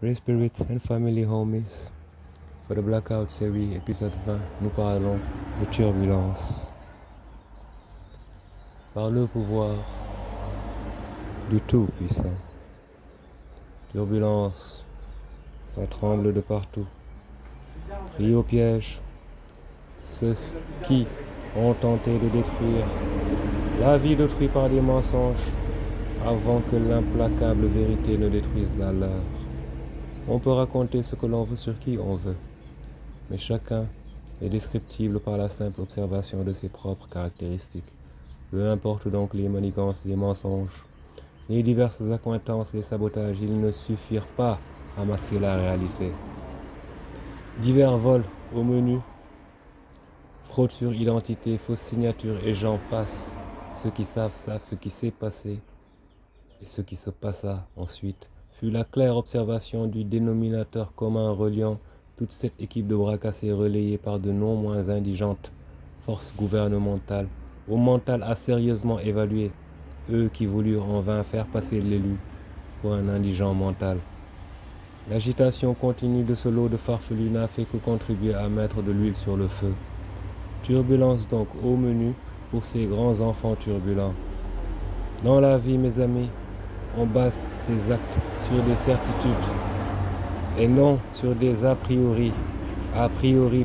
Free Spirit and Family Homies. For the Blackout série, épisode 20, nous parlons de turbulence. Par le pouvoir du Tout-Puissant. Turbulence, ça tremble de partout. Pris au piège, ceux qui ont tenté de détruire la vie d'autrui par des mensonges avant que l'implacable vérité ne détruise la leur. On peut raconter ce que l'on veut sur qui on veut, mais chacun est descriptible par la simple observation de ses propres caractéristiques. Peu importe donc les manigances, les mensonges, les diverses accointances, les sabotages, ils ne suffirent pas à masquer la réalité. Divers vols au menu, fraude sur identité, fausse signature et j'en passe. Ceux qui savent ce qui s'est passé et ce qui se passa ensuite fut la claire observation du dénominateur commun reliant toute cette équipe de bras cassés relayée par de non moins indigentes forces gouvernementales, au mental à sérieusement évaluer, eux qui voulurent en vain faire passer l'élu pour un indigent mental. L'agitation continue de ce lot de farfelus n'a fait que contribuer à mettre de l'huile sur le feu. Turbulence donc au menu pour ces grands enfants turbulents. Dans la vie, mes amis, on base ses actes sur des certitudes et non sur des a priori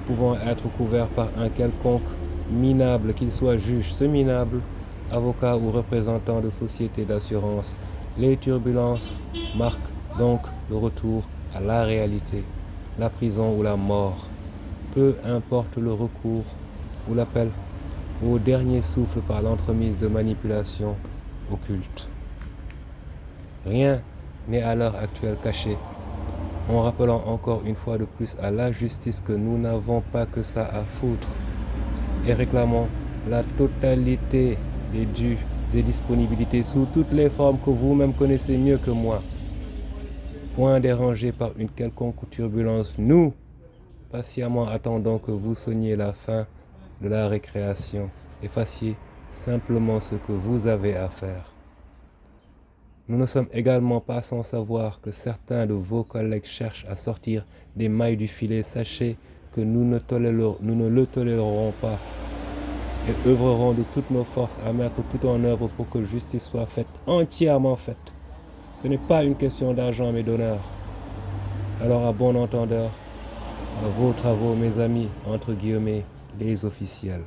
pouvant être couverts par un quelconque minable, qu'il soit juge, semi-minable, avocat ou représentant de société d'assurance. Les turbulences marquent donc le retour à la réalité, la prison ou la mort. Peu importe le recours ou l'appel au dernier souffle par l'entremise de manipulations occultes. Rien n'est à l'heure actuelle caché, en rappelant encore une fois de plus à la justice que nous n'avons pas que ça à foutre et réclamons la totalité des dus et disponibilités sous toutes les formes que vous-même connaissez mieux que moi. Point dérangé par une quelconque turbulence, nous patiemment attendons que vous sonniez la fin de la récréation et fassiez simplement ce que vous avez à faire. Nous ne sommes également pas sans savoir que certains de vos collègues cherchent à sortir des mailles du filet. Sachez que nous ne le tolérerons pas et œuvrerons de toutes nos forces à mettre tout en œuvre pour que justice soit faite, entièrement faite. Ce n'est pas une question d'argent mais d'honneur. Alors à bon entendeur, à vos travaux, mes amis, entre guillemets, les officiels.